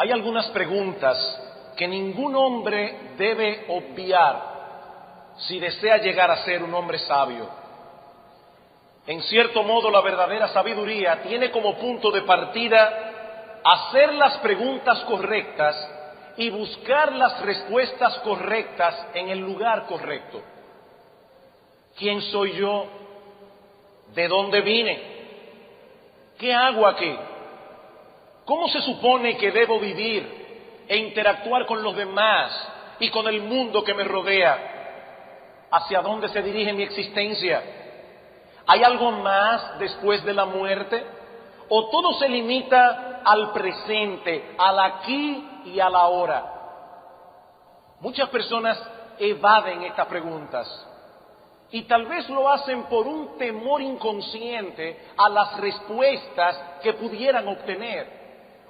Hay algunas preguntas que ningún hombre debe obviar si desea llegar a ser un hombre sabio. En cierto modo, la verdadera sabiduría tiene como punto de partida hacer las preguntas correctas y buscar las respuestas correctas en el lugar correcto. ¿Quién soy yo? ¿De dónde vine? ¿Qué hago aquí? ¿Cómo se supone que debo vivir e interactuar con los demás y con el mundo que me rodea? ¿Hacia dónde se dirige mi existencia? ¿Hay algo más después de la muerte? ¿O todo se limita al presente, al aquí y al ahora? Muchas personas evaden estas preguntas y tal vez lo hacen por un temor inconsciente a las respuestas que pudieran obtener,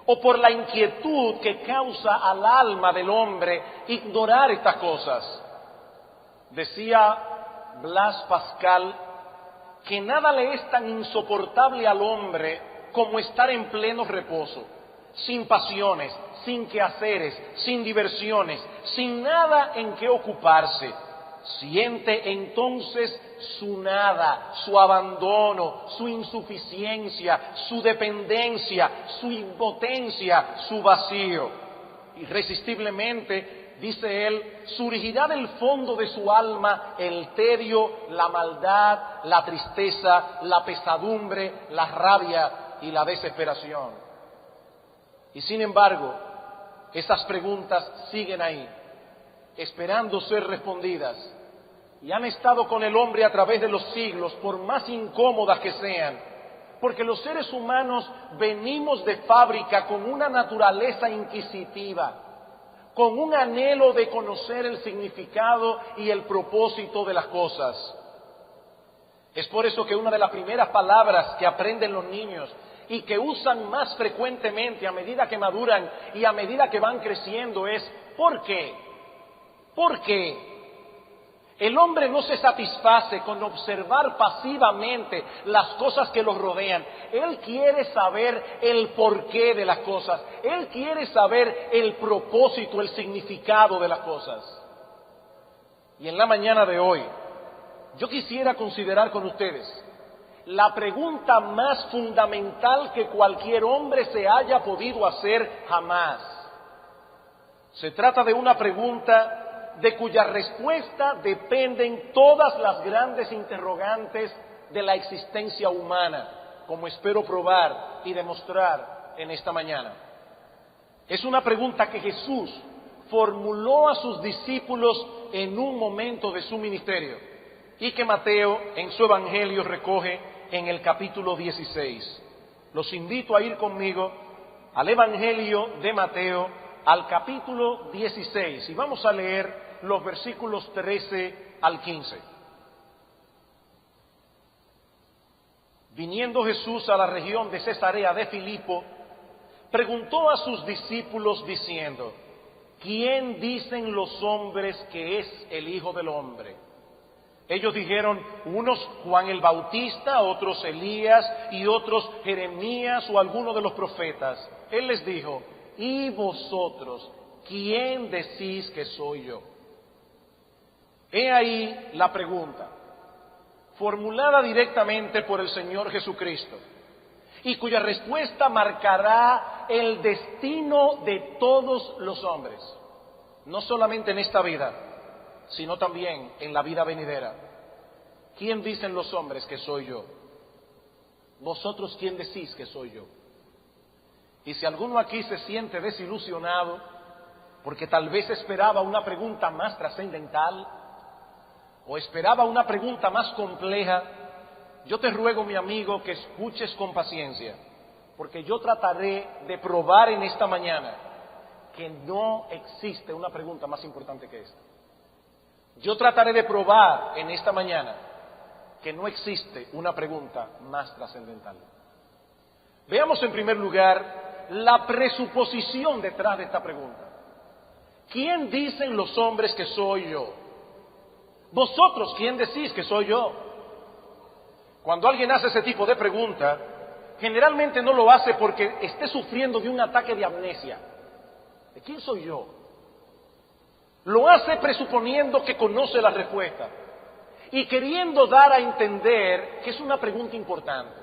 o por la inquietud que causa al alma del hombre ignorar estas cosas. Decía Blas Pascal que nada le es tan insoportable al hombre como estar en pleno reposo, sin pasiones, sin quehaceres, sin diversiones, sin nada en qué ocuparse. Siente entonces su nada, su abandono, su insuficiencia, su dependencia, su impotencia, su vacío. Irresistiblemente, dice él, surgirá del fondo de su alma el tedio, la maldad, la tristeza, la pesadumbre, la rabia y la desesperación. Y sin embargo, esas preguntas siguen ahí, esperando ser respondidas, y han estado con el hombre a través de los siglos, por más incómodas que sean, porque los seres humanos venimos de fábrica con una naturaleza inquisitiva, con un anhelo de conocer el significado y el propósito de las cosas. Es por eso que una de las primeras palabras que aprenden los niños y que usan más frecuentemente a medida que maduran y a medida que van creciendo es ¿por qué? ¿Por qué? El hombre no se satisface con observar pasivamente las cosas que los rodean. Él quiere saber el porqué de las cosas. Él quiere saber el propósito, el significado de las cosas. Y en la mañana de hoy, yo quisiera considerar con ustedes la pregunta más fundamental que cualquier hombre se haya podido hacer jamás. Se trata de una pregunta de cuya respuesta dependen todas las grandes interrogantes de la existencia humana, como espero probar y demostrar en esta mañana. Es una pregunta que Jesús formuló a sus discípulos en un momento de su ministerio y que Mateo en su Evangelio recoge en el capítulo 16. Los invito a ir conmigo al Evangelio de Mateo, al capítulo 16, y vamos a leer los versículos 13 al 15. Viniendo Jesús a la región de Cesarea de Filipo, preguntó a sus discípulos diciendo: ¿quién dicen los hombres que es el Hijo del Hombre? Ellos dijeron, unos Juan el Bautista, otros Elías y otros Jeremías o alguno de los profetas. Él les dijo: ¿y vosotros quién decís que soy yo? He ahí la pregunta, formulada directamente por el Señor Jesucristo, y cuya respuesta marcará el destino de todos los hombres, no solamente en esta vida, sino también en la vida venidera. ¿Quién dicen los hombres que soy yo? ¿Vosotros quién decís que soy yo? Y si alguno aquí se siente desilusionado, porque tal vez esperaba una pregunta más trascendental, o esperaba una pregunta más compleja, yo te ruego, mi amigo, que escuches con paciencia, porque yo trataré de probar en esta mañana que no existe una pregunta más importante que esta. Yo trataré de probar en esta mañana que no existe una pregunta más trascendental. Veamos en primer lugar la presuposición detrás de esta pregunta. ¿Quién dicen los hombres que soy yo? ¿Vosotros quién decís que soy yo? Cuando alguien hace ese tipo de pregunta, generalmente no lo hace porque esté sufriendo de un ataque de amnesia. ¿De quién soy yo? Lo hace presuponiendo que conoce la respuesta y queriendo dar a entender que es una pregunta importante.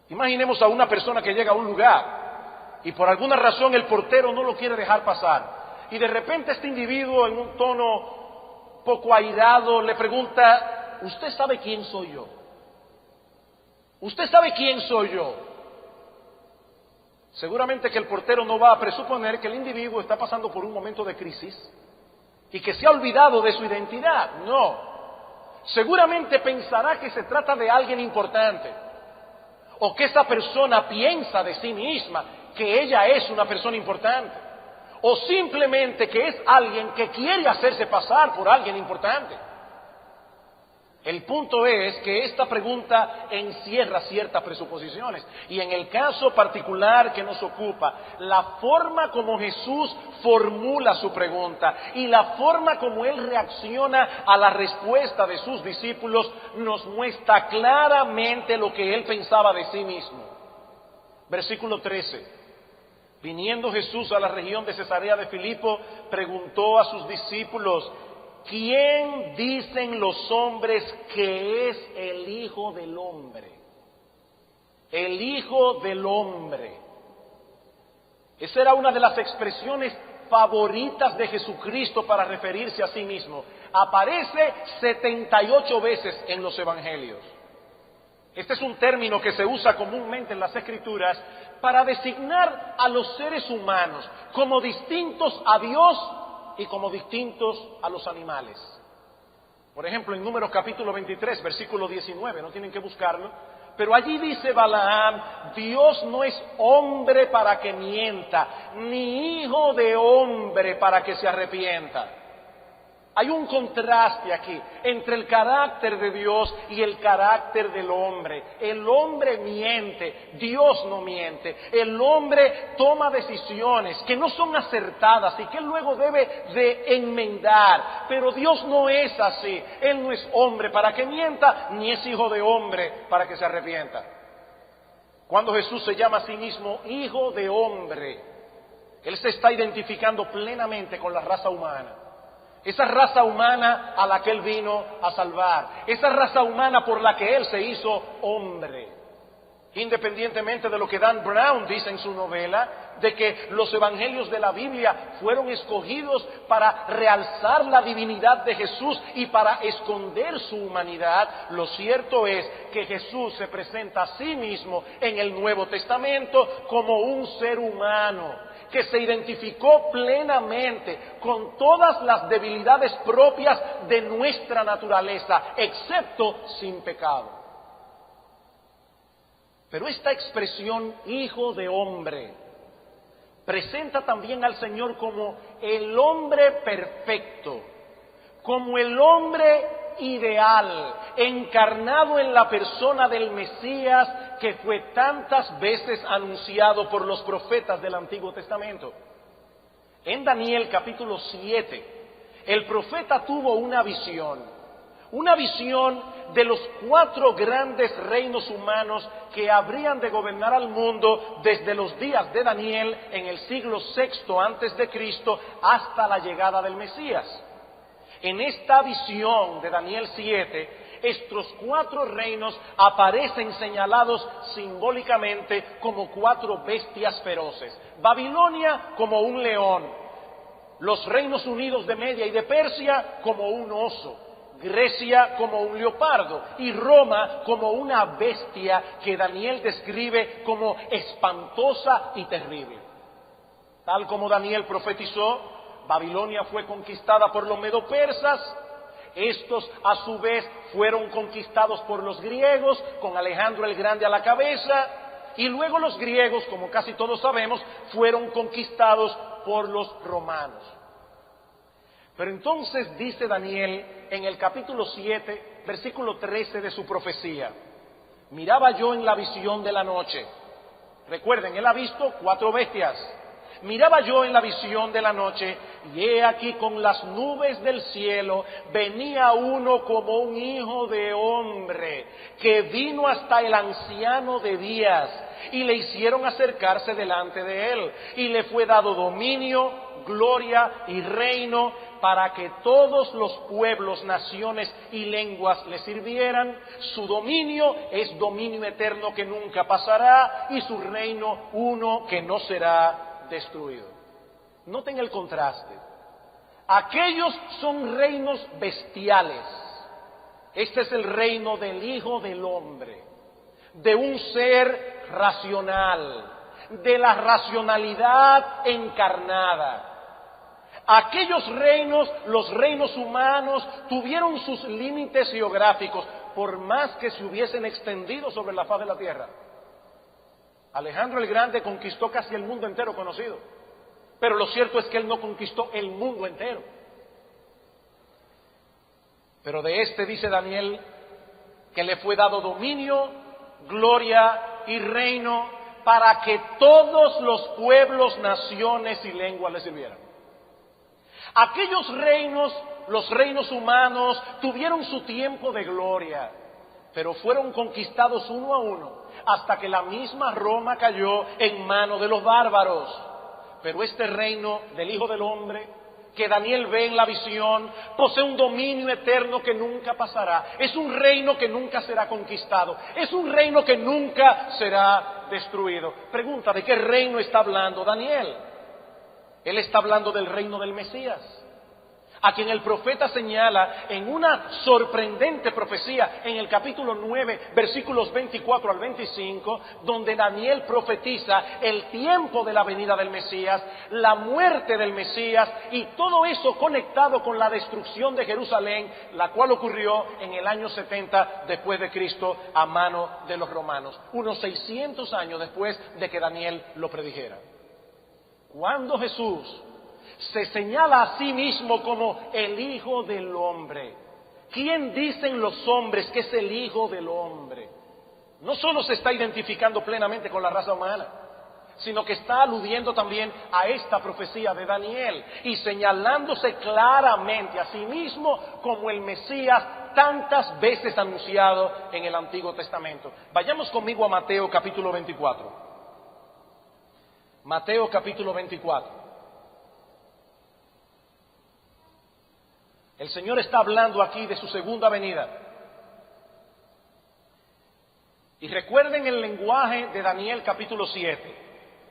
Imaginemos a una persona que llega a un lugar y por alguna razón el portero no lo quiere dejar pasar. Y de repente este individuo en un tono poco airado le pregunta: ¿usted sabe quién soy yo? ¿Usted sabe quién soy yo? Seguramente que el portero no va a presuponer que el individuo está pasando por un momento de crisis y que se ha olvidado de su identidad. No. Seguramente pensará que se trata de alguien importante, o que esa persona piensa de sí misma que ella es una persona importante, o simplemente que es alguien que quiere hacerse pasar por alguien importante. El punto es que esta pregunta encierra ciertas presuposiciones, y en el caso particular que nos ocupa, la forma como Jesús formula su pregunta y la forma como Él reacciona a la respuesta de sus discípulos nos muestra claramente lo que Él pensaba de sí mismo. Versículo 13. Viniendo Jesús a la región de Cesarea de Filipo, preguntó a sus discípulos: ¿quién dicen los hombres que es el Hijo del Hombre? El Hijo del Hombre. Esa era una de las expresiones favoritas de Jesucristo para referirse a sí mismo. Aparece 78 veces en los Evangelios. Este es un término que se usa comúnmente en las Escrituras para designar a los seres humanos como distintos a Dios y como distintos a los animales. Por ejemplo, en Números capítulo 23, versículo 19, no tienen que buscarlo, pero allí dice Balaam: Dios no es hombre para que mienta, ni hijo de hombre para que se arrepienta. Hay un contraste aquí entre el carácter de Dios y el carácter del hombre. El hombre miente, Dios no miente. El hombre toma decisiones que no son acertadas y que luego debe de enmendar. Pero Dios no es así. Él no es hombre para que mienta, ni es hijo de hombre para que se arrepienta. Cuando Jesús se llama a sí mismo Hijo de Hombre, Él se está identificando plenamente con la raza humana. Esa raza humana a la que Él vino a salvar. Esa raza humana por la que Él se hizo hombre. Independientemente de lo que Dan Brown dice en su novela, de que los evangelios de la Biblia fueron escogidos para realzar la divinidad de Jesús y para esconder su humanidad, lo cierto es que Jesús se presenta a sí mismo en el Nuevo Testamento como un ser humano que se identificó plenamente con todas las debilidades propias de nuestra naturaleza, excepto sin pecado. Pero esta expresión Hijo de Hombre presenta también al Señor como el hombre perfecto, como el hombre ideal, encarnado en la persona del Mesías que fue tantas veces anunciado por los profetas del Antiguo Testamento. En Daniel capítulo 7, el profeta tuvo una visión de los 4 grandes reinos humanos que habrían de gobernar al mundo desde los días de Daniel en el siglo VI antes de Cristo hasta la llegada del Mesías. En esta visión de Daniel 7, estos 4 reinos aparecen señalados simbólicamente como 4 bestias feroces. Babilonia como un león, los reinos unidos de Media y de Persia como un oso, Grecia como un leopardo y Roma como una bestia que Daniel describe como espantosa y terrible. Tal como Daniel profetizó, Babilonia fue conquistada por los medo-persas. Estos a su vez fueron conquistados por los griegos, con Alejandro el Grande a la cabeza, y luego los griegos, como casi todos sabemos, fueron conquistados por los romanos. Pero entonces dice Daniel en el capítulo 7, versículo 13 de su profecía: miraba yo en la visión de la noche. Recuerden, él ha visto 4 bestias. Miraba yo en la visión de la noche, y he aquí con las nubes del cielo venía uno como un hijo de hombre, que vino hasta el anciano de días, y le hicieron acercarse delante de él, y le fue dado dominio, gloria y reino, para que todos los pueblos, naciones y lenguas le sirvieran. Su dominio es dominio eterno que nunca pasará, y su reino uno que no será destruido. Noten el contraste. Aquellos son reinos bestiales. Este es el reino del Hijo del Hombre, de un ser racional, de la racionalidad encarnada. Aquellos reinos, los reinos humanos, tuvieron sus límites geográficos, por más que se hubiesen extendido sobre la faz de la tierra. Alejandro el Grande conquistó casi el mundo entero conocido, pero lo cierto es que él no conquistó el mundo entero. Pero de este dice Daniel que le fue dado dominio, gloria y reino para que todos los pueblos, naciones y lenguas le sirvieran. Aquellos reinos, los reinos humanos, tuvieron su tiempo de gloria, pero fueron conquistados uno a uno, hasta que la misma Roma cayó en manos de los bárbaros. Pero este reino del Hijo del Hombre, que Daniel ve en la visión, posee un dominio eterno que nunca pasará. Es un reino que nunca será conquistado. Es un reino que nunca será destruido. Pregunta, ¿de qué reino está hablando Daniel? Él está hablando del reino del Mesías, a quien el profeta señala en una sorprendente profecía en el capítulo 9, versículos 24 al 25, donde Daniel profetiza el tiempo de la venida del Mesías, la muerte del Mesías y todo eso conectado con la destrucción de Jerusalén, la cual ocurrió en el año 70 después de Cristo a mano de los romanos, unos 600 años después de que Daniel lo predijera. Cuando Jesús se señala a sí mismo como el Hijo del Hombre, ¿quién dicen los hombres que es el Hijo del Hombre? No solo se está identificando plenamente con la raza humana, sino que está aludiendo también a esta profecía de Daniel y señalándose claramente a sí mismo como el Mesías tantas veces anunciado en el Antiguo Testamento. Vayamos conmigo a Mateo capítulo 24. Mateo capítulo 24. El Señor está hablando aquí de su segunda venida. Y recuerden el lenguaje de Daniel capítulo 7.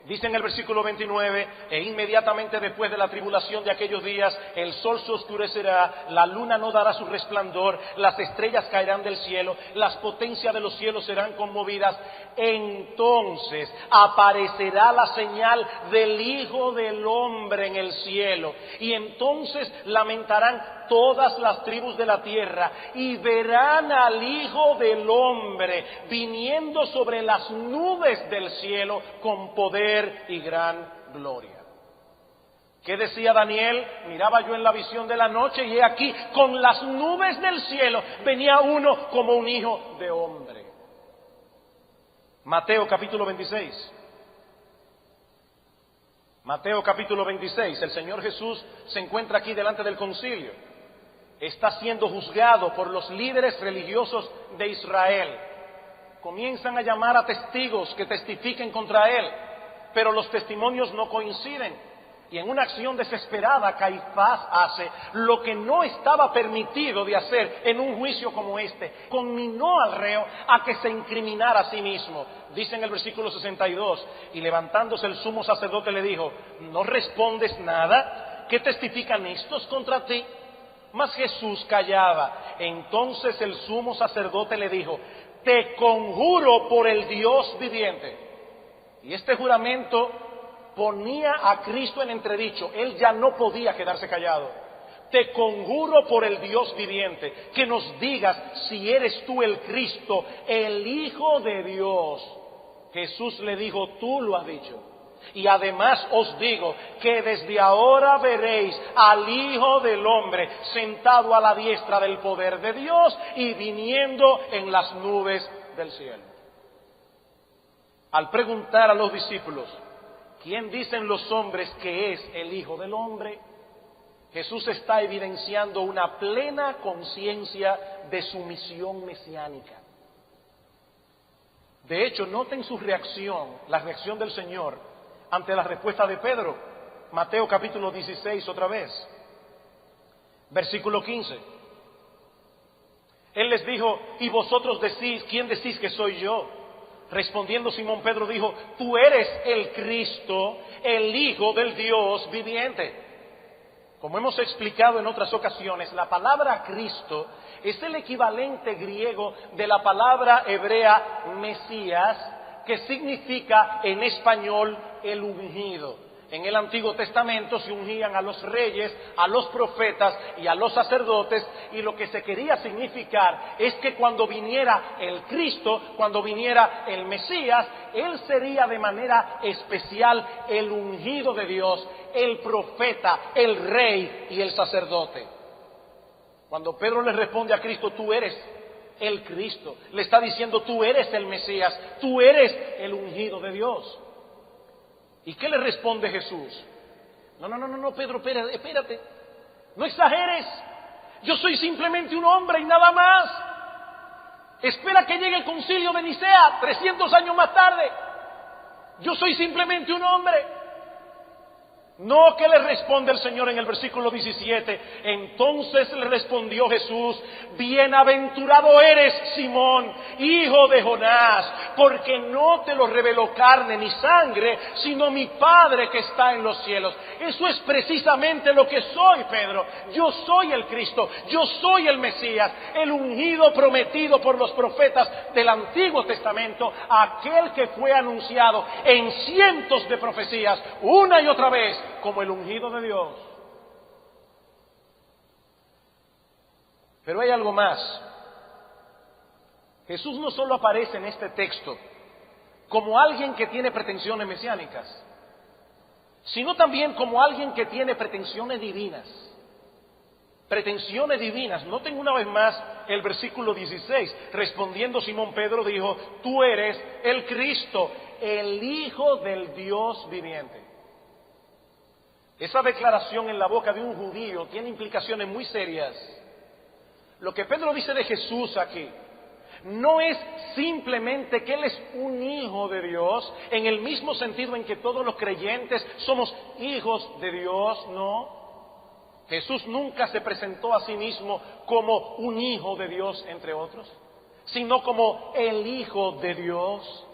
Dice en el versículo 29, e inmediatamente después de la tribulación de aquellos días, el sol se oscurecerá, la luna no dará su resplandor, las estrellas caerán del cielo, las potencias de los cielos serán conmovidas. Entonces aparecerá la señal del Hijo del Hombre en el cielo, y entonces lamentarán todas las tribus de la tierra, y verán al Hijo del Hombre viniendo sobre las nubes del cielo con poder y gran gloria. ¿Qué decía Daniel? Miraba yo en la visión de la noche, y he aquí, con las nubes del cielo venía uno como un hijo de hombre. Mateo capítulo 26. Mateo capítulo 26, el Señor Jesús se encuentra aquí delante del concilio. Está siendo juzgado por los líderes religiosos de Israel. Comienzan a llamar a testigos que testifiquen contra él, pero los testimonios no coinciden. Y en una acción desesperada, Caifás hace lo que no estaba permitido de hacer en un juicio como este. Conminó al reo a que se incriminara a sí mismo. Dice en el versículo 62, y levantándose el sumo sacerdote le dijo, ¿no respondes nada? ¿Qué testifican estos contra ti? Mas Jesús callaba. Entonces el sumo sacerdote le dijo, te conjuro por el Dios viviente. Y este juramento ponía a Cristo en entredicho. Él ya no podía quedarse callado. Te conjuro por el Dios viviente, que nos digas si eres tú el Cristo, el Hijo de Dios. Jesús le dijo, tú lo has dicho. Y además os digo que desde ahora veréis al Hijo del Hombre sentado a la diestra del poder de Dios y viniendo en las nubes del cielo. Al preguntar a los discípulos, ¿quién dicen los hombres que es el Hijo del Hombre? Jesús está evidenciando una plena conciencia de su misión mesiánica. De hecho, noten su reacción, la reacción del Señor ante la respuesta de Pedro. Mateo capítulo 16 otra vez, versículo 15. Él les dijo, ¿y vosotros decís, quién decís que soy yo? Respondiendo Simón Pedro dijo, tú eres el Cristo, el Hijo del Dios viviente. Como hemos explicado en otras ocasiones, la palabra Cristo es el equivalente griego de la palabra hebrea Mesías, que significa en español el ungido. En el Antiguo Testamento se ungían a los reyes, a los profetas y a los sacerdotes, y lo que se quería significar es que cuando viniera el Cristo, cuando viniera el Mesías, Él sería de manera especial el ungido de Dios, el profeta, el rey y el sacerdote. Cuando Pedro le responde a Cristo, tú eres el Cristo, le está diciendo, tú eres el Mesías, tú eres el ungido de Dios. ¿Y qué le responde Jesús? No, Pedro, espérate, no exageres, yo soy simplemente un hombre y nada más. Espera que llegue el concilio de Nicea, 300 años más tarde. Yo soy simplemente un hombre. No, ¿qué le responde el Señor en el versículo 17? Entonces le respondió Jesús, bienaventurado eres, Simón, hijo de Jonás, porque no te lo reveló carne ni sangre, sino mi Padre que está en los cielos. Eso es precisamente lo que soy, Pedro. Yo soy el Cristo, yo soy el Mesías, el ungido prometido por los profetas del Antiguo Testamento, aquel que fue anunciado en cientos de profecías, una y otra vez, como el ungido de Dios. Pero hay algo más. Jesús no solo aparece en este texto como alguien que tiene pretensiones mesiánicas, sino también como alguien que tiene pretensiones divinas. Pretensiones divinas. Noten una vez más el versículo 16. Respondiendo Simón Pedro dijo, tú eres el Cristo, el Hijo del Dios viviente. Esa declaración en la boca de un judío tiene implicaciones muy serias. Lo que Pedro dice de Jesús aquí no es simplemente que Él es un hijo de Dios, en el mismo sentido en que todos los creyentes somos hijos de Dios, no. Jesús nunca se presentó a sí mismo como un hijo de Dios, entre otros, sino como el Hijo de Dios.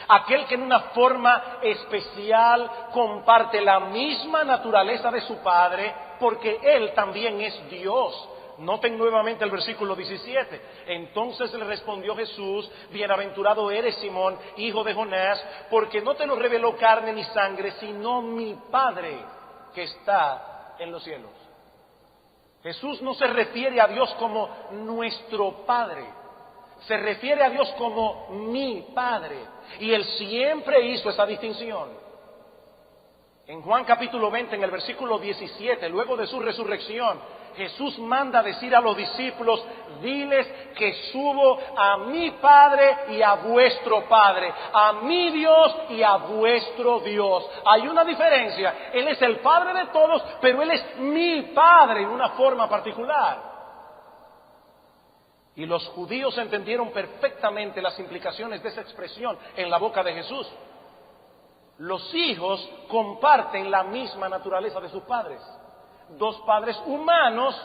Aquel que en una forma especial comparte la misma naturaleza de su Padre, porque Él también es Dios. Noten nuevamente el versículo 17. Entonces le respondió Jesús, bienaventurado eres Simón, hijo de Jonás, porque no te lo reveló carne ni sangre, sino mi Padre que está en los cielos. Jesús no se refiere a Dios como nuestro Padre, se refiere a Dios como mi Padre. Y Él siempre hizo esa distinción. En Juan capítulo 20, en el versículo 17, luego de su resurrección, Jesús manda decir a los discípulos, diles que subo a mi Padre y a vuestro Padre, a mi Dios y a vuestro Dios. Hay una diferencia. Él es el Padre de todos, pero Él es mi Padre en una forma particular. Y los judíos entendieron perfectamente las implicaciones de esa expresión en la boca de Jesús. Los hijos comparten la misma naturaleza de sus padres. Dos padres humanos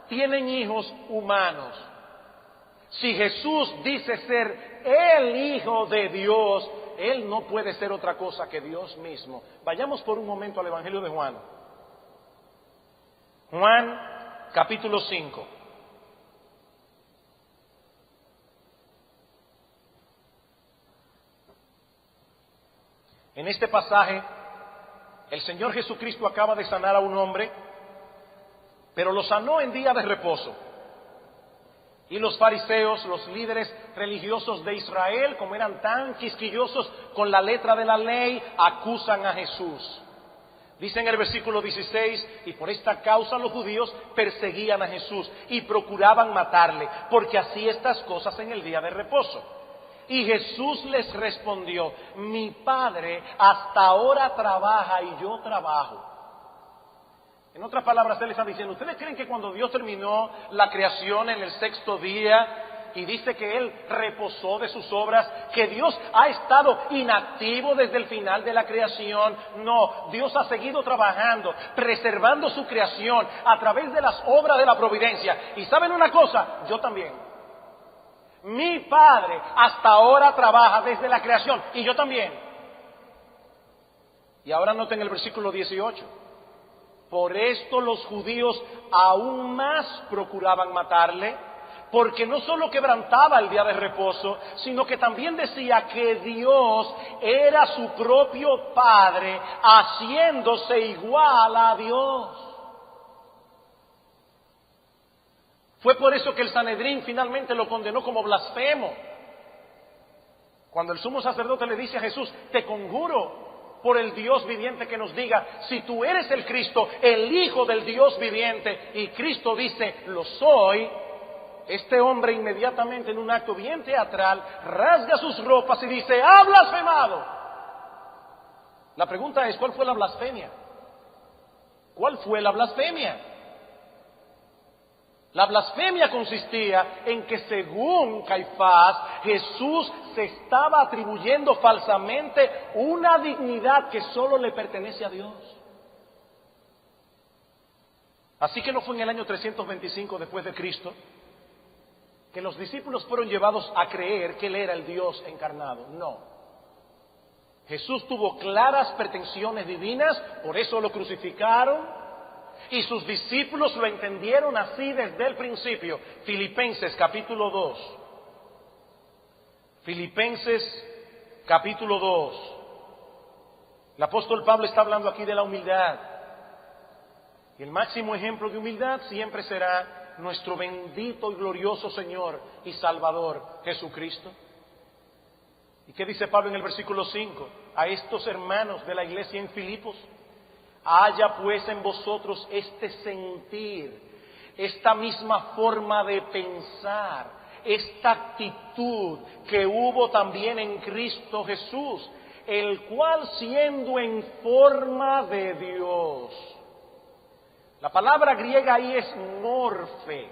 tienen hijos humanos. Si Jesús dice ser el Hijo de Dios, Él no puede ser otra cosa que Dios mismo. Vayamos por un momento al Evangelio de Juan. Juan capítulo 5. En este pasaje, el Señor Jesucristo acaba de sanar a un hombre, pero lo sanó en día de reposo. Y los fariseos, los líderes religiosos de Israel, como eran tan quisquillosos con la letra de la ley, acusan a Jesús. Dice en el versículo 16, y por esta causa los judíos perseguían a Jesús y procuraban matarle, porque hacía estas cosas en el día de reposo. Y Jesús les respondió: mi Padre hasta ahora trabaja y yo trabajo. En otras palabras, Él está diciendo: ¿ustedes creen que cuando Dios terminó la creación en el sexto día y dice que Él reposó de sus obras, que Dios ha estado inactivo desde el final de la creación? No, Dios ha seguido trabajando, preservando su creación a través de las obras de la providencia. Y ¿saben una cosa? Yo también. Mi Padre hasta ahora trabaja desde la creación y yo también. Y ahora noten el versículo 18. Por esto los judíos aún más procuraban matarle, porque no solo quebrantaba el día de reposo, sino que también decía que Dios era su propio Padre, haciéndose igual a Dios. Fue por eso que el Sanedrín finalmente lo condenó como blasfemo. Cuando el sumo sacerdote le dice a Jesús: te conjuro por el Dios viviente que nos diga si tú eres el Cristo, el Hijo del Dios viviente. Y Cristo dice: lo soy. Este hombre inmediatamente, en un acto bien teatral, rasga sus ropas y dice: ¡ha blasfemado! La pregunta es: ¿cuál fue la blasfemia? ¿Cuál fue la blasfemia? La blasfemia consistía en que, según Caifás, Jesús se estaba atribuyendo falsamente una dignidad que solo le pertenece a Dios. Así que no fue en el año 325 después de Cristo que los discípulos fueron llevados a creer que Él era el Dios encarnado. No. Jesús tuvo claras pretensiones divinas, por eso lo crucificaron. Y sus discípulos lo entendieron así desde el principio. Filipenses capítulo 2. Filipenses capítulo 2. El apóstol Pablo está hablando aquí de la humildad. Y el máximo ejemplo de humildad siempre será nuestro bendito y glorioso Señor y Salvador Jesucristo. ¿Y qué dice Pablo en el versículo 5? A estos hermanos de la iglesia en Filipos: haya pues en vosotros este sentir, esta misma forma de pensar, esta actitud que hubo también en Cristo Jesús, el cual, siendo en forma de Dios. La palabra griega ahí es morfe,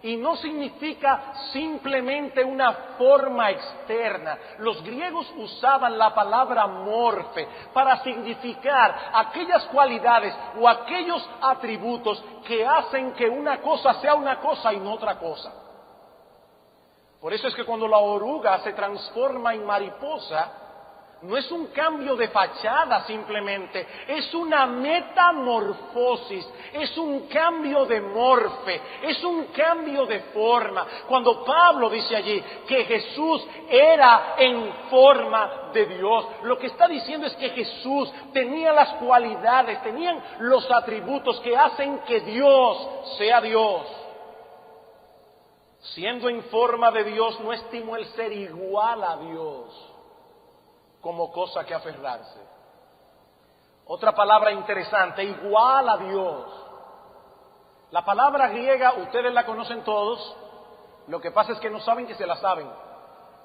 y no significa simplemente una forma externa. Los griegos usaban la palabra morfe para significar aquellas cualidades o aquellos atributos que hacen que una cosa sea una cosa y no otra cosa. Por eso es que cuando la oruga se transforma en mariposa, no es un cambio de fachada simplemente, es una metamorfosis, es un cambio de morfe, es un cambio de forma. Cuando Pablo dice allí que Jesús era en forma de Dios, lo que está diciendo es que Jesús tenía las cualidades, tenían los atributos que hacen que Dios sea Dios. Siendo en forma de Dios, no estimó el ser igual a Dios como cosa que aferrarse. Otra palabra interesante: igual a Dios. La palabra griega, ustedes la conocen todos, lo que pasa es que no saben que se la saben,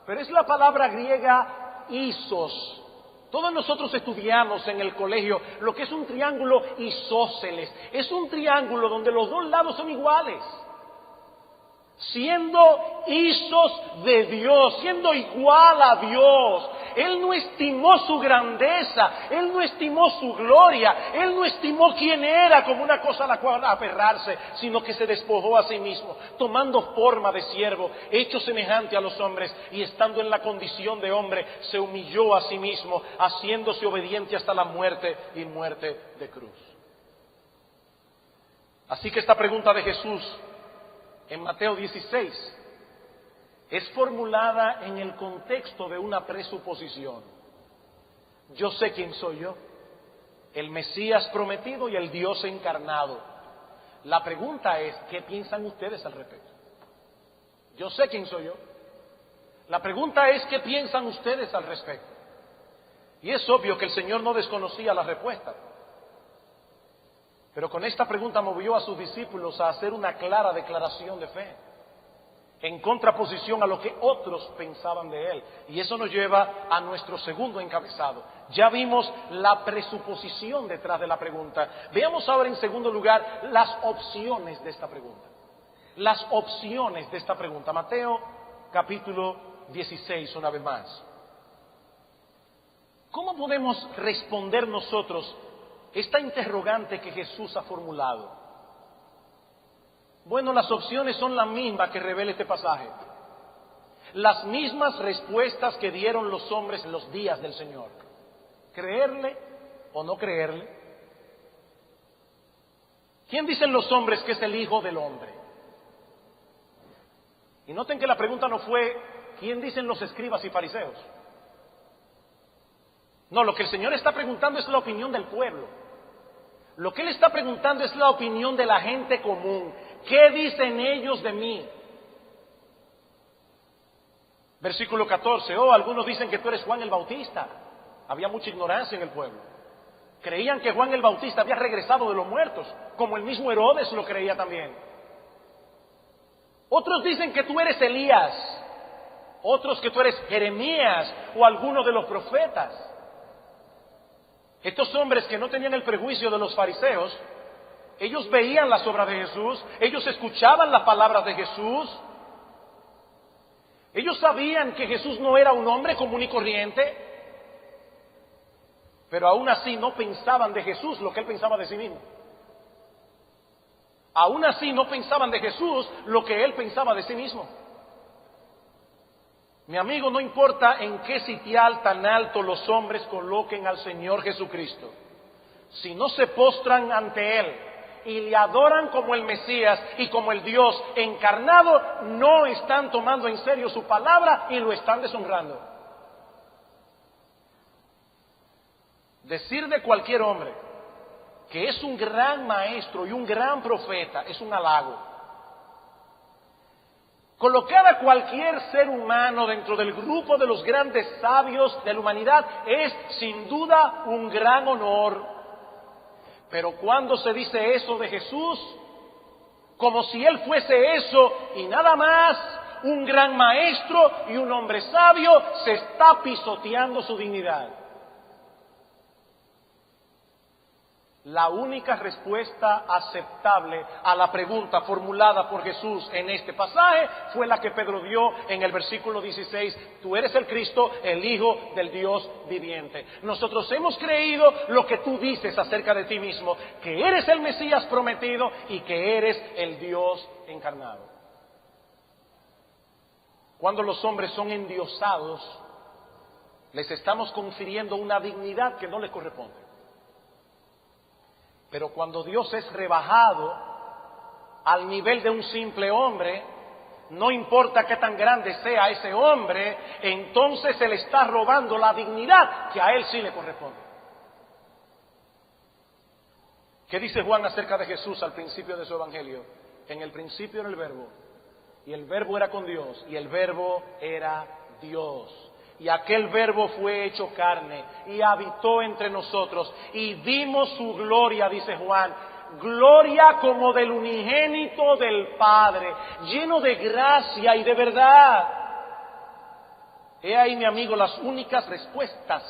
pero es la palabra griega isos. Todos nosotros estudiamos en el colegio lo que es un triángulo isósceles. Es un triángulo donde los dos lados son iguales. Siendo isos de Dios, siendo igual a Dios. Él no estimó su grandeza, Él no estimó su gloria, Él no estimó quién era como una cosa a la cual aferrarse, sino que se despojó a sí mismo, tomando forma de siervo, hecho semejante a los hombres, y estando en la condición de hombre, se humilló a sí mismo, haciéndose obediente hasta la muerte y muerte de cruz. Así que esta pregunta de Jesús en Mateo 16 es formulada en el contexto de una presuposición. Yo sé quién soy yo, el Mesías prometido y el Dios encarnado. La pregunta es: ¿qué piensan ustedes al respecto? Yo sé quién soy yo. La pregunta es: ¿qué piensan ustedes al respecto? Y es obvio que el Señor no desconocía la respuesta. Pero con esta pregunta movió a sus discípulos a hacer una clara declaración de fe. en contraposición a lo que otros pensaban de él. Y eso nos lleva a nuestro segundo encabezado. Ya vimos la presuposición detrás de la pregunta. Veamos ahora en segundo lugar las opciones de esta pregunta. Las opciones de esta pregunta. Mateo capítulo 16, una vez más. ¿Cómo podemos responder nosotros esta interrogante que Jesús ha formulado? Bueno, las opciones son las mismas que revela este pasaje. Las mismas respuestas que dieron los hombres en los días del Señor. ¿Creerle o no creerle? ¿Quién dicen los hombres que es el Hijo del Hombre? Y noten que la pregunta no fue ¿quién dicen los escribas y fariseos? No, lo que el Señor está preguntando es la opinión del pueblo. Lo que Él está preguntando es la opinión de la gente común. ¿Qué dicen ellos de mí? Versículo 14. Oh, algunos dicen que tú eres Juan el Bautista. Había mucha ignorancia en el pueblo. Creían que Juan el Bautista había regresado de los muertos, como el mismo Herodes lo creía también. Otros dicen que tú eres Elías. Otros que tú eres Jeremías o alguno de los profetas. Estos hombres que no tenían el prejuicio de los fariseos, ellos veían las obras de Jesús, ellos escuchaban las palabras de Jesús, ellos sabían que Jesús no era un hombre común y corriente, pero aún así no pensaban de Jesús lo que Él pensaba de sí mismo. Aún así no pensaban de Jesús lo que Él pensaba de sí mismo. Mi amigo, no importa en qué sitial tan alto los hombres coloquen al Señor Jesucristo, si no se postran ante Él y le adoran como el Mesías y como el Dios encarnado, no están tomando en serio su palabra y lo están deshonrando. Decir de cualquier hombre que es un gran maestro y un gran profeta es un halago. Colocar a cualquier ser humano dentro del grupo de los grandes sabios de la humanidad es sin duda un gran honor. Pero cuando se dice eso de Jesús, como si Él fuese eso y nada más, un gran maestro y un hombre sabio, se está pisoteando su dignidad. La única respuesta aceptable a la pregunta formulada por Jesús en este pasaje fue la que Pedro dio en el versículo 16. Tú eres el Cristo, el Hijo del Dios viviente. Nosotros hemos creído lo que tú dices acerca de ti mismo, que eres el Mesías prometido y que eres el Dios encarnado. Cuando los hombres son endiosados, les estamos confiriendo una dignidad que no les corresponde. Pero cuando Dios es rebajado al nivel de un simple hombre, no importa qué tan grande sea ese hombre, entonces se le está robando la dignidad que a él sí le corresponde. ¿Qué dice Juan acerca de Jesús al principio de su evangelio? En el principio era el Verbo, y el Verbo era con Dios, y el Verbo era Dios. Y aquel Verbo fue hecho carne y habitó entre nosotros y vimos su gloria, dice Juan, gloria como del unigénito del Padre, lleno de gracia y de verdad. He ahí, mi amigo, las únicas respuestas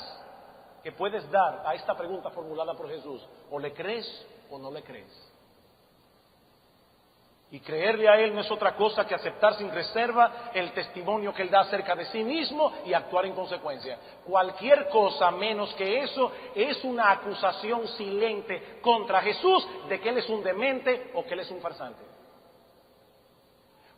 que puedes dar a esta pregunta formulada por Jesús. O le crees o no le crees. Y creerle a Él no es otra cosa que aceptar sin reserva el testimonio que Él da acerca de sí mismo y actuar en consecuencia. Cualquier cosa menos que eso es una acusación silente contra Jesús de que Él es un demente o que Él es un farsante.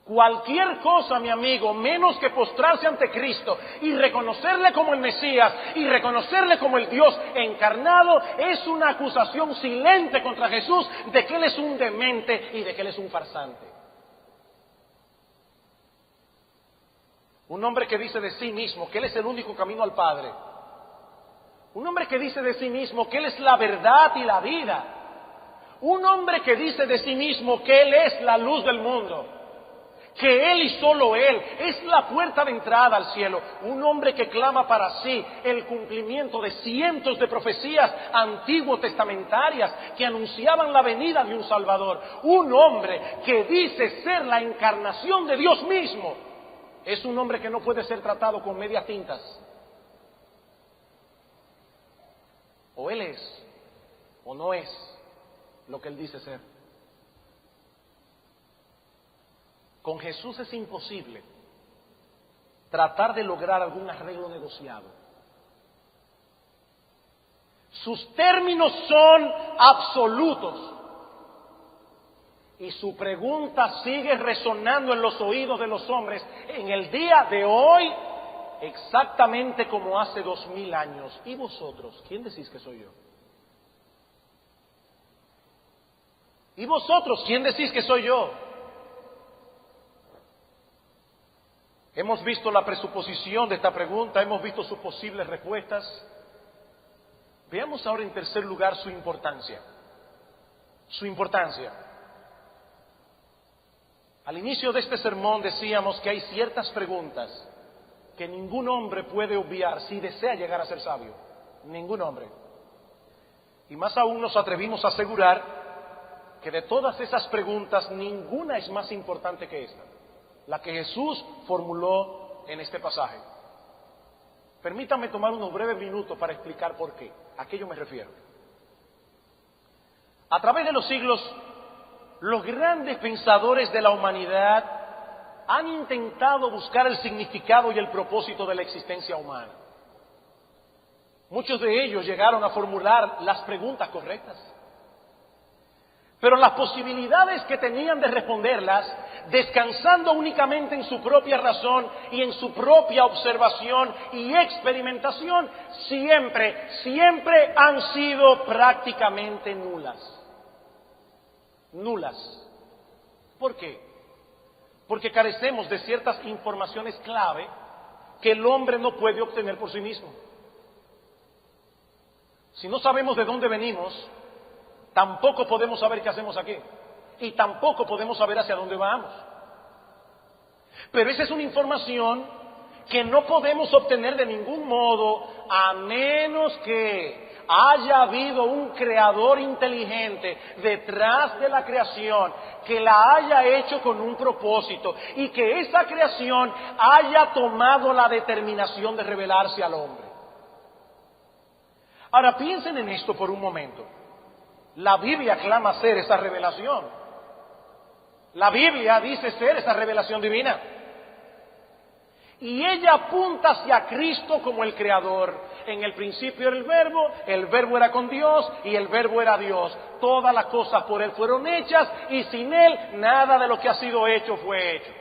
Cualquier cosa, mi amigo, menos que postrarse ante Cristo y reconocerle como el Mesías y reconocerle como el Dios encarnado, es una acusación silente contra Jesús de que Él es un demente y de que Él es un farsante. Un hombre que dice de sí mismo que Él es el único camino al Padre. Un hombre que dice de sí mismo que Él es la verdad y la vida. Un hombre que dice de sí mismo que Él es la luz del mundo. que Él y solo Él es la puerta de entrada al cielo. Un hombre que clama para sí el cumplimiento de cientos de profecías antiguo testamentarias que anunciaban la venida de un Salvador. Un hombre que dice ser la encarnación de Dios mismo. Es un hombre que no puede ser tratado con medias tintas. O Él es, o no es lo que Él dice ser. Con Jesús es imposible tratar de lograr algún arreglo negociado. Sus términos son absolutos. Y su pregunta sigue resonando en los oídos de los hombres en el día de hoy, exactamente como hace 2000 años. ¿Y vosotros? ¿Quién decís que soy yo? ¿Y vosotros? ¿Quién decís que soy yo? Hemos visto la presuposición de esta pregunta, hemos visto sus posibles respuestas. Veamos ahora en tercer lugar su importancia. Su importancia. Al inicio de este sermón decíamos que hay ciertas preguntas que ningún hombre puede obviar si desea llegar a ser sabio. Ningún hombre. Y más aún nos atrevimos a asegurar que de todas esas preguntas ninguna es más importante que esta, la que Jesús formuló en este pasaje. Permítanme tomar unos breves minutos para explicar por qué. ¿A qué yo me refiero? A través de los siglos, los grandes pensadores de la humanidad han intentado buscar el significado y el propósito de la existencia humana. Muchos de ellos llegaron a formular las preguntas correctas. Pero las posibilidades que tenían de responderlas, descansando únicamente en su propia razón y en su propia observación y experimentación, siempre han sido prácticamente nulas. Nulas. ¿Por qué? Porque carecemos de ciertas informaciones clave que el hombre no puede obtener por sí mismo. Si no sabemos de dónde venimos, tampoco podemos saber qué hacemos aquí. Y tampoco podemos saber hacia dónde vamos. Pero esa es una información que no podemos obtener de ningún modo a menos que haya habido un creador inteligente detrás de la creación que la haya hecho con un propósito y que esa creación haya tomado la determinación de revelarse al hombre. Ahora piensen en esto por un momento. La Biblia clama ser esa revelación. La Biblia dice ser esa revelación divina. Y ella apunta hacia Cristo como el Creador. En el principio era el Verbo era con Dios y el Verbo era Dios. Todas las cosas por Él fueron hechas y sin Él nada de lo que ha sido hecho fue hecho.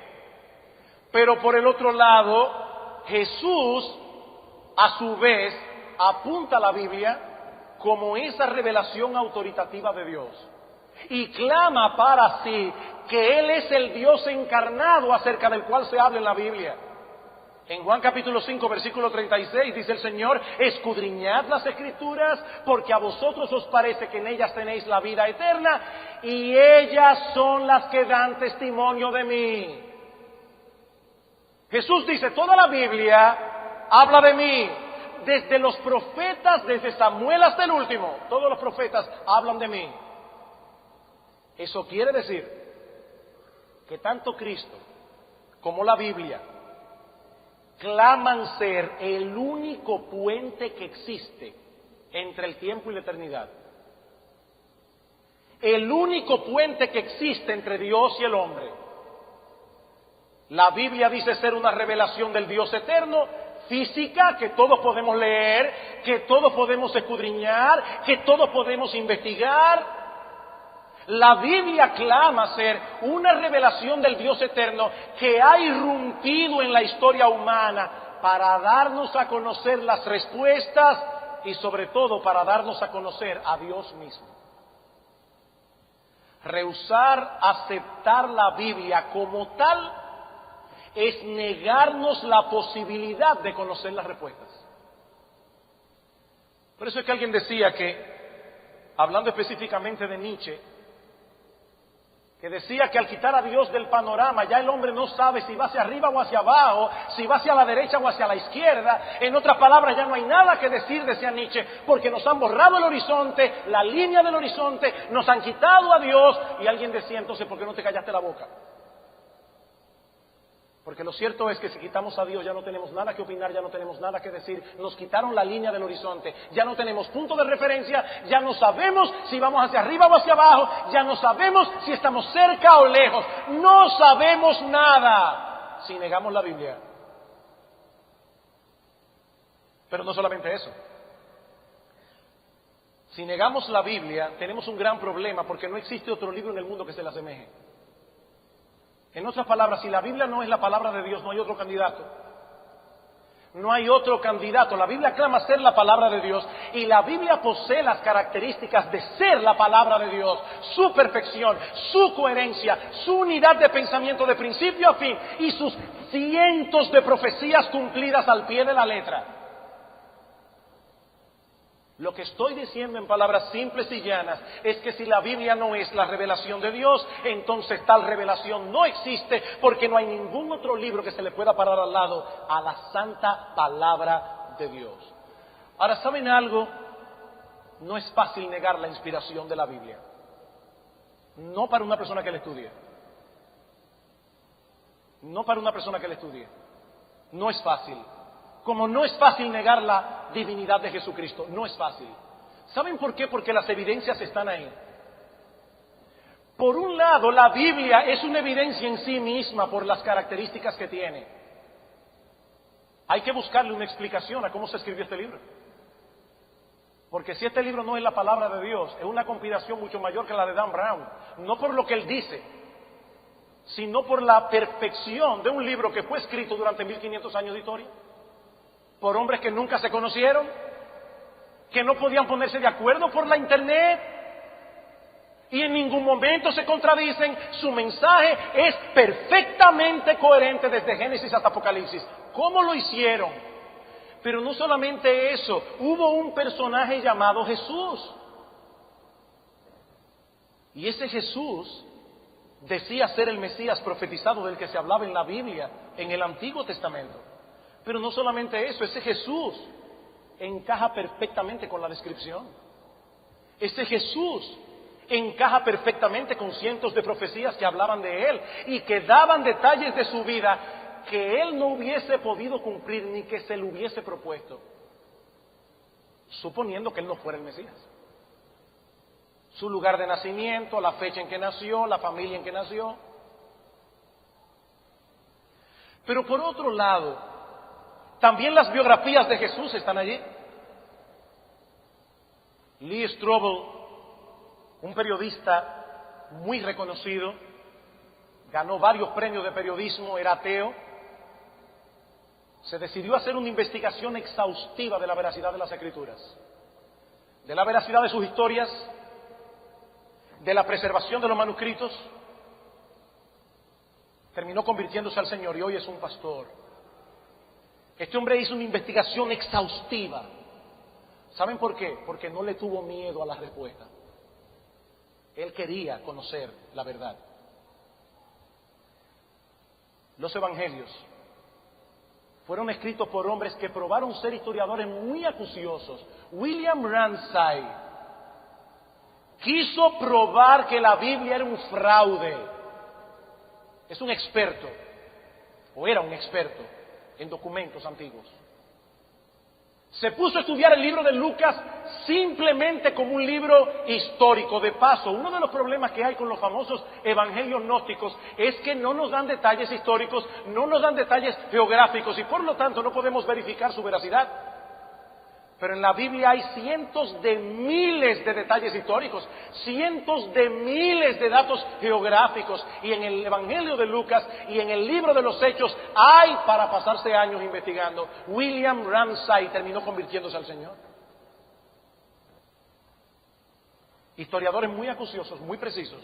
Pero por el otro lado, Jesús, a su vez, apunta a la Biblia como esa revelación autoritativa de Dios. Y clama para sí que Él es el Dios encarnado acerca del cual se habla en la Biblia. En Juan capítulo 5, versículo 36, dice el Señor: escudriñad las Escrituras, porque a vosotros os parece que en ellas tenéis la vida eterna, y ellas son las que dan testimonio de mí. Jesús dice, toda la Biblia habla de mí. Desde los profetas, desde Samuel hasta el último, todos los profetas hablan de mí. Eso quiere decir que tanto Cristo como la Biblia claman ser el único puente que existe entre el tiempo y la eternidad. El único puente que existe entre Dios y el hombre. La Biblia dice ser una revelación del Dios eterno, física, que todos podemos leer, que todos podemos escudriñar, que todos podemos investigar. La Biblia clama ser una revelación del Dios eterno que ha irrumpido en la historia humana para darnos a conocer las respuestas y sobre todo para darnos a conocer a Dios mismo. Rehusar aceptar la Biblia como tal es negarnos la posibilidad de conocer las respuestas. Por eso es que alguien decía que, hablando específicamente de Nietzsche, que decía que al quitar a Dios del panorama, ya el hombre no sabe si va hacia arriba o hacia abajo, si va hacia la derecha o hacia la izquierda. En otras palabras, ya no hay nada que decir, decía Nietzsche, porque nos han borrado el horizonte, la línea del horizonte, nos han quitado a Dios. Y alguien decía, entonces, ¿por qué no te callaste la boca? Porque lo cierto es que si quitamos a Dios ya no tenemos nada que opinar, ya no tenemos nada que decir. Nos quitaron la línea del horizonte, ya no tenemos punto de referencia, ya no sabemos si vamos hacia arriba o hacia abajo, ya no sabemos si estamos cerca o lejos, no sabemos nada si negamos la Biblia. Pero no solamente eso. Si negamos la Biblia tenemos un gran problema porque no existe otro libro en el mundo que se le asemeje. En otras palabras, si la Biblia no es la palabra de Dios, no hay otro candidato. No hay otro candidato. La Biblia clama ser la palabra de Dios y la Biblia posee las características de ser la palabra de Dios, su perfección, su coherencia, su unidad de pensamiento de principio a fin y sus cientos de profecías cumplidas al pie de la letra. Lo que estoy diciendo en palabras simples y llanas es que si la Biblia no es la revelación de Dios, entonces tal revelación no existe porque no hay ningún otro libro que se le pueda parar al lado a la santa palabra de Dios. Ahora, ¿saben algo? No es fácil negar la inspiración de la Biblia. No para una persona que la estudie. No para una persona que la estudie. No es fácil. Como no es fácil negar la divinidad de Jesucristo, no es fácil. ¿Saben por qué? Porque las evidencias están ahí. Por un lado, la Biblia es una evidencia en sí misma por las características que tiene. Hay que buscarle una explicación a cómo se escribió este libro. Porque si este libro no es la palabra de Dios, es una conspiración mucho mayor que la de Dan Brown. No por lo que él dice, sino por la perfección de un libro que fue escrito durante 1500 años de historia. Por hombres que nunca se conocieron, que no podían ponerse de acuerdo por la internet y en ningún momento se contradicen. Su mensaje es perfectamente coherente desde Génesis hasta Apocalipsis. ¿Cómo lo hicieron? Pero no solamente eso, hubo un personaje llamado Jesús. Y ese Jesús decía ser el Mesías profetizado del que se hablaba en la Biblia, en el Antiguo Testamento. Pero no solamente eso, ese Jesús encaja perfectamente con la descripción. Ese Jesús encaja perfectamente con cientos de profecías que hablaban de Él y que daban detalles de su vida que Él no hubiese podido cumplir ni que se le hubiese propuesto, suponiendo que Él no fuera el Mesías. Su lugar de nacimiento, la fecha en que nació, la familia en que nació. Pero por otro lado, también las biografías de Jesús están allí. Lee Strobel, un periodista muy reconocido, ganó varios premios de periodismo, era ateo, se decidió a hacer una investigación exhaustiva de la veracidad de las Escrituras, de la veracidad de sus historias, de la preservación de los manuscritos. Terminó convirtiéndose al Señor y hoy es un pastor. Este hombre hizo una investigación exhaustiva. ¿Saben por qué? Porque no le tuvo miedo a la respuesta. Él quería conocer la verdad. Los evangelios fueron escritos por hombres que probaron ser historiadores muy acuciosos. William Ramsay quiso probar que la Biblia era un fraude. Es un experto, o era un experto, en documentos antiguos. Se puso a estudiar el libro de Lucas simplemente como un libro histórico. De paso, uno de los problemas que hay con los famosos evangelios gnósticos es que no nos dan detalles históricos, no nos dan detalles geográficos y por lo tanto no podemos verificar su veracidad. Pero en la Biblia hay cientos de miles de detalles históricos, cientos de miles de datos geográficos. Y en el Evangelio de Lucas y en el libro de los Hechos hay para pasarse años investigando. William Ramsay terminó convirtiéndose al Señor. Historiadores muy acuciosos, muy precisos.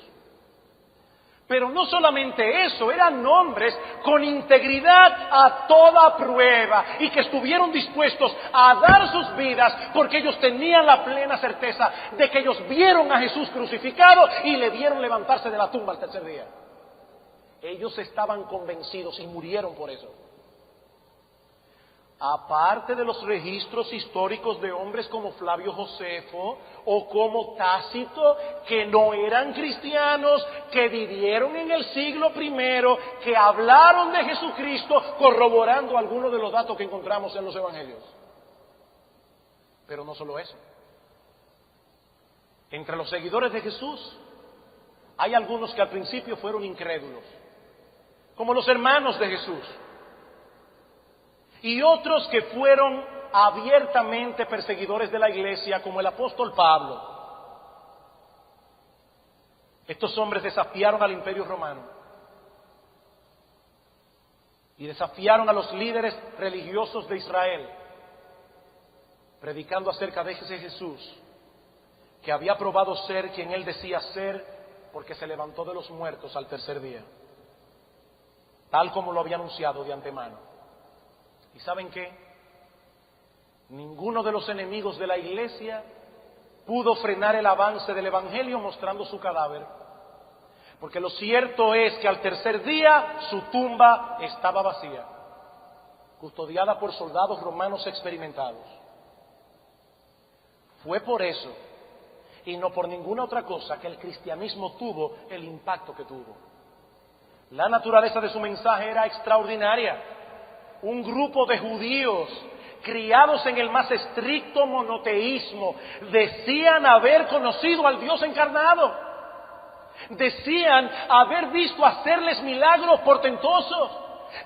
Pero no solamente eso, eran hombres con integridad a toda prueba y que estuvieron dispuestos a dar sus vidas porque ellos tenían la plena certeza de que ellos vieron a Jesús crucificado y le vieron levantarse de la tumba al tercer día. Ellos estaban convencidos y murieron por eso. Aparte de los registros históricos de hombres como Flavio Josefo o como Tácito, que no eran cristianos, que vivieron en el siglo I, que hablaron de Jesucristo corroborando algunos de los datos que encontramos en los evangelios. Pero no solo eso. Entre los seguidores de Jesús hay algunos que al principio fueron incrédulos, como los hermanos de Jesús. Y otros que fueron abiertamente perseguidores de la iglesia, como el apóstol Pablo. Estos hombres desafiaron al imperio romano y desafiaron a los líderes religiosos de Israel, predicando acerca de ese Jesús, que había probado ser quien él decía ser, porque se levantó de los muertos al tercer día, tal como lo había anunciado de antemano. ¿Y saben qué? Ninguno de los enemigos de la iglesia pudo frenar el avance del evangelio mostrando su cadáver, porque lo cierto es que al tercer día su tumba estaba vacía, custodiada por soldados romanos experimentados. Fue por eso, y no por ninguna otra cosa, que el cristianismo tuvo el impacto que tuvo. La naturaleza de su mensaje era extraordinaria. Un grupo de judíos criados en el más estricto monoteísmo decían haber conocido al Dios encarnado, decían haber visto hacerles milagros portentosos,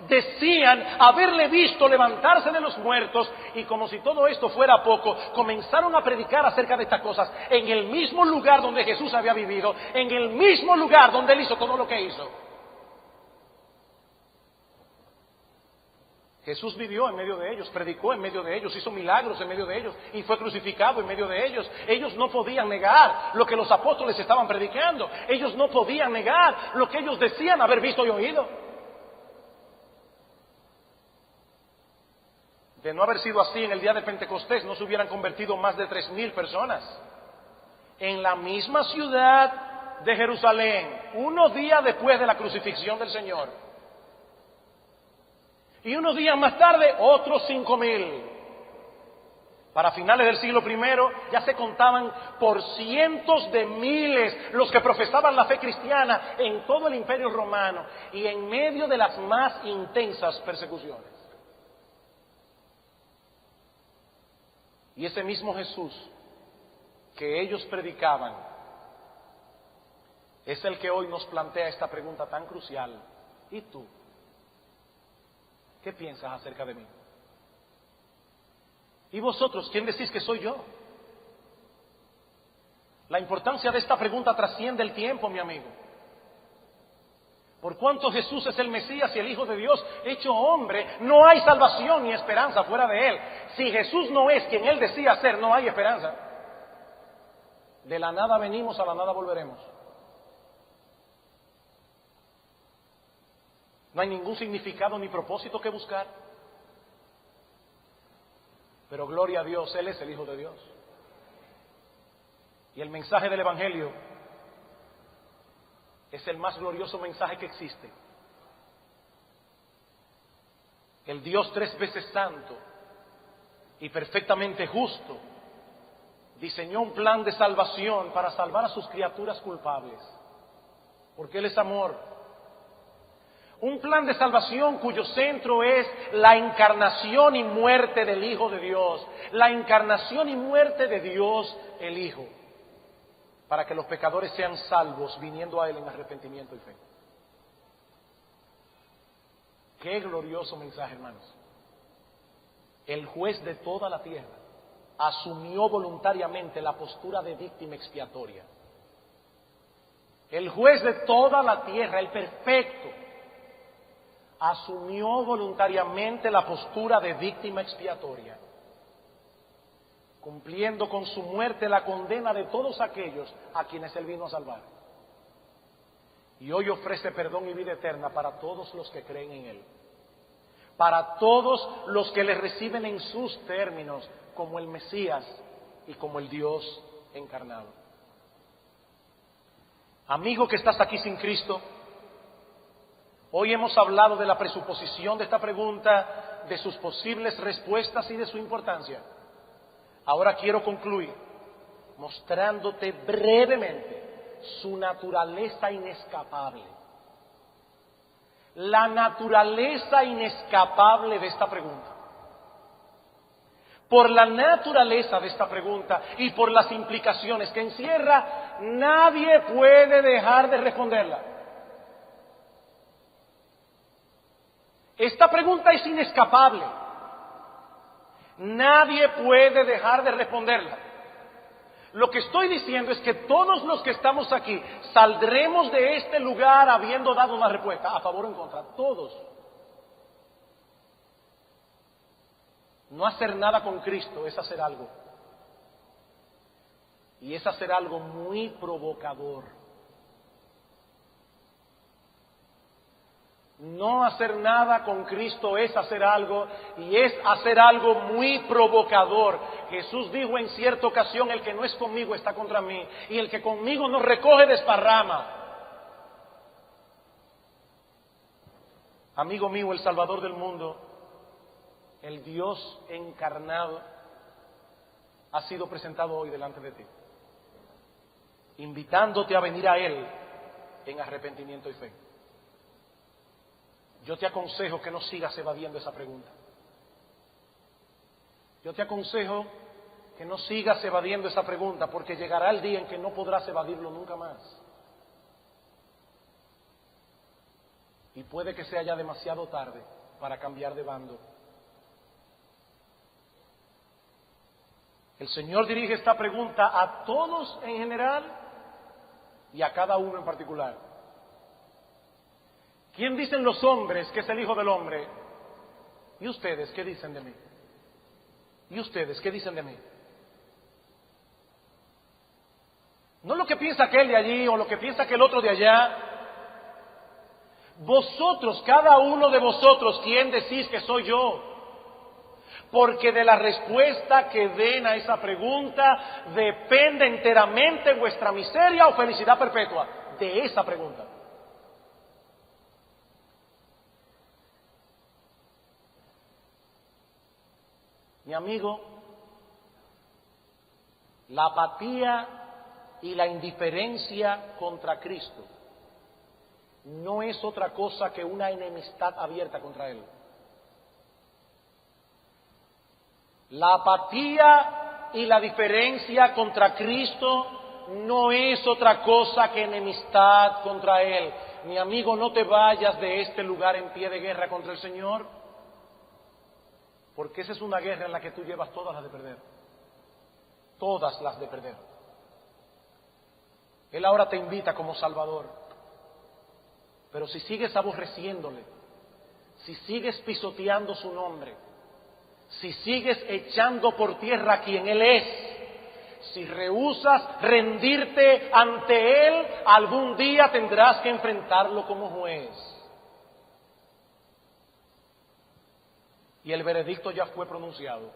decían haberle visto levantarse de los muertos, y como si todo esto fuera poco, comenzaron a predicar acerca de estas cosas en el mismo lugar donde Jesús había vivido, en el mismo lugar donde él hizo todo lo que hizo. Jesús vivió en medio de ellos, predicó en medio de ellos, hizo milagros en medio de ellos y fue crucificado en medio de ellos. Ellos no podían negar lo que los apóstoles estaban predicando. Ellos no podían negar lo que ellos decían haber visto y oído. De no haber sido así, en el día de Pentecostés no se hubieran convertido más de 3,000 personas. En la misma ciudad de Jerusalén, unos días después de la crucifixión del Señor. Y unos días más tarde, otros 5,000. Para finales del siglo I ya se contaban por cientos de miles los que profesaban la fe cristiana en todo el imperio romano y en medio de las más intensas persecuciones. Y ese mismo Jesús que ellos predicaban es el que hoy nos plantea esta pregunta tan crucial. ¿Y tú? ¿Qué piensas acerca de mí? ¿Y vosotros, quién decís que soy yo? La importancia de esta pregunta trasciende el tiempo, mi amigo. Por cuanto Jesús es el Mesías y el Hijo de Dios hecho hombre, no hay salvación ni esperanza fuera de Él. Si Jesús no es quien Él decía ser, no hay esperanza. De la nada venimos, a la nada volveremos. No hay ningún significado ni propósito que buscar. Pero gloria a Dios, Él es el Hijo de Dios. Y el mensaje del Evangelio es el más glorioso mensaje que existe. El Dios 3 veces santo y perfectamente justo diseñó un plan de salvación para salvar a sus criaturas culpables, porque Él es amor. Un plan de salvación cuyo centro es la encarnación y muerte del Hijo de Dios. La encarnación y muerte de Dios el Hijo. Para que los pecadores sean salvos viniendo a Él en arrepentimiento y fe. Qué glorioso mensaje, hermanos. El juez de toda la tierra asumió voluntariamente la postura de víctima expiatoria. El juez de toda la tierra, el perfecto, asumió voluntariamente la postura de víctima expiatoria, cumpliendo con su muerte la condena de todos aquellos a quienes Él vino a salvar. Y hoy ofrece perdón y vida eterna para todos los que creen en Él. Para todos los que le reciben en sus términos como el Mesías y como el Dios encarnado. Amigo que estás aquí sin Cristo, hoy hemos hablado de la presuposición de esta pregunta, de sus posibles respuestas y de su importancia. Ahora quiero concluir mostrándote brevemente su naturaleza inescapable. La naturaleza inescapable de esta pregunta. Por la naturaleza de esta pregunta y por las implicaciones que encierra, nadie puede dejar de responderla. Esta pregunta es inescapable. Nadie puede dejar de responderla. Lo que estoy diciendo es que todos los que estamos aquí saldremos de este lugar habiendo dado una respuesta, a favor o en contra, todos. No hacer nada con Cristo es hacer algo. Y es hacer algo muy provocador. No hacer nada con Cristo es hacer algo, y es hacer algo muy provocador. Jesús dijo en cierta ocasión: el que no es conmigo está contra mí, y el que conmigo no recoge desparrama. Amigo mío, el Salvador del mundo, el Dios encarnado, ha sido presentado hoy delante de ti, invitándote a venir a Él en arrepentimiento y fe. Yo te aconsejo que no sigas evadiendo esa pregunta. Yo te aconsejo que no sigas evadiendo esa pregunta, porque llegará el día en que no podrás evadirlo nunca más. Y puede que sea ya demasiado tarde para cambiar de bando. El Señor dirige esta pregunta a todos en general y a cada uno en particular. ¿Quién dicen los hombres que es el Hijo del Hombre? ¿Y ustedes qué dicen de mí? ¿Y ustedes qué dicen de mí? No lo que piensa aquel de allí o lo que piensa aquel otro de allá. Vosotros, cada uno de vosotros, ¿quién decís que soy yo? Porque de la respuesta que den a esa pregunta depende enteramente vuestra miseria o felicidad perpetua. De esa pregunta. Mi amigo, la apatía y la indiferencia contra Cristo no es otra cosa que una enemistad abierta contra Él. La apatía y la diferencia contra Cristo no es otra cosa que enemistad contra Él. Mi amigo, no te vayas de este lugar en pie de guerra contra el Señor, porque esa es una guerra en la que tú llevas todas las de perder. Todas las de perder. Él ahora te invita como Salvador. Pero si sigues aborreciéndole, si sigues pisoteando su nombre, si sigues echando por tierra quien Él es, si rehusas rendirte ante Él, algún día tendrás que enfrentarlo como juez. Y el veredicto ya fue pronunciado.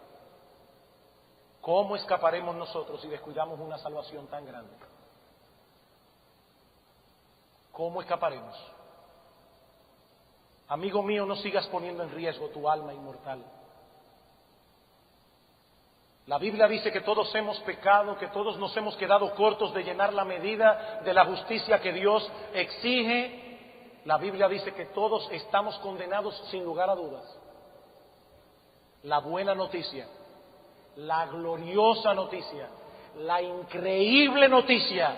¿Cómo escaparemos nosotros si descuidamos una salvación tan grande? ¿Cómo escaparemos? Amigo mío, no sigas poniendo en riesgo tu alma inmortal. La Biblia dice que todos hemos pecado, que todos nos hemos quedado cortos de llenar la medida de la justicia que Dios exige. La Biblia dice que todos estamos condenados sin lugar a dudas. La buena noticia, la gloriosa noticia, la increíble noticia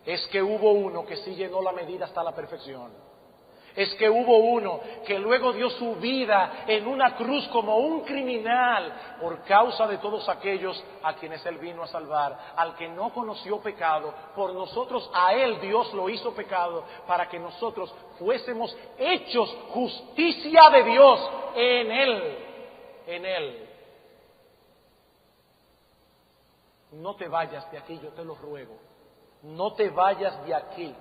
es que hubo uno que sí llenó la medida hasta la perfección. Es que hubo uno que luego dio su vida en una cruz como un criminal por causa de todos aquellos a quienes Él vino a salvar. Al que no conoció pecado, por nosotros a Él Dios lo hizo pecado para que nosotros fuésemos hechos justicia de Dios en Él. En Él. No te vayas de aquí, yo te lo ruego. No te vayas de aquí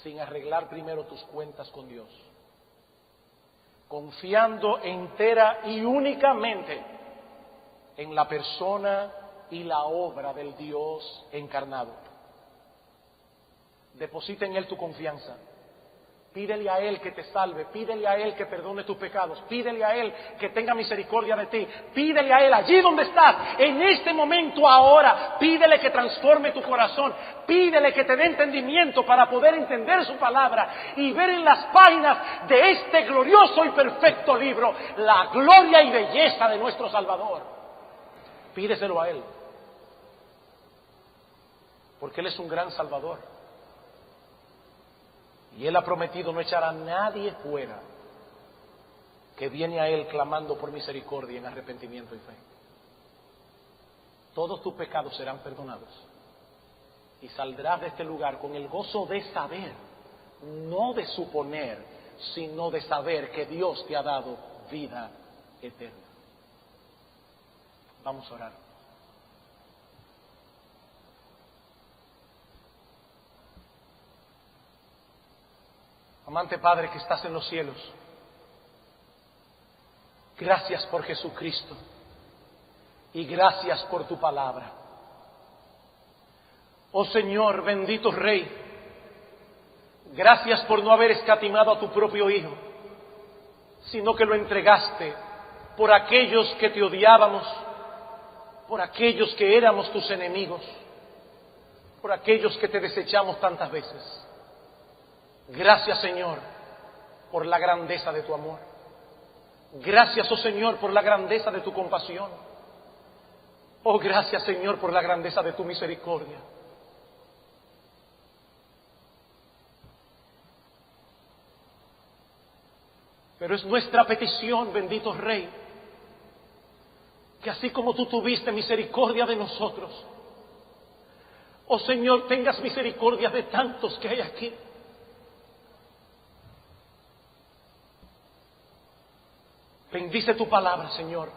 sin arreglar primero tus cuentas con Dios, confiando entera y únicamente en la persona y la obra del Dios encarnado. Deposita en Él tu confianza. Pídele a Él que te salve, pídele a Él que perdone tus pecados, pídele a Él que tenga misericordia de ti, pídele a Él allí donde estás, en este momento ahora, pídele que transforme tu corazón, pídele que te dé entendimiento para poder entender su palabra y ver en las páginas de este glorioso y perfecto libro la gloria y belleza de nuestro Salvador. Pídeselo a Él, porque Él es un gran Salvador. Y Él ha prometido no echar a nadie fuera que viene a Él clamando por misericordia en arrepentimiento y fe. Todos tus pecados serán perdonados y saldrás de este lugar con el gozo de saber, no de suponer, sino de saber que Dios te ha dado vida eterna. Vamos a orar. Amante Padre que estás en los cielos, gracias por Jesucristo y gracias por tu palabra. Oh Señor, bendito Rey, gracias por no haber escatimado a tu propio Hijo, sino que lo entregaste por aquellos que te odiábamos, por aquellos que éramos tus enemigos, por aquellos que te desechamos tantas veces. Gracias, Señor, por la grandeza de tu amor. Gracias, oh Señor, por la grandeza de tu compasión. Oh, gracias, Señor, por la grandeza de tu misericordia. Pero es nuestra petición, bendito Rey, que así como tú tuviste misericordia de nosotros, oh Señor, tengas misericordia de tantos que hay aquí. Bendice tu palabra, Señor.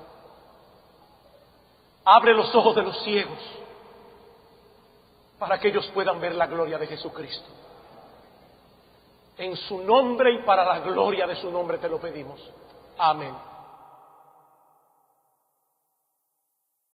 Abre los ojos de los ciegos para que ellos puedan ver la gloria de Jesucristo. En su nombre y para la gloria de su nombre te lo pedimos. Amén.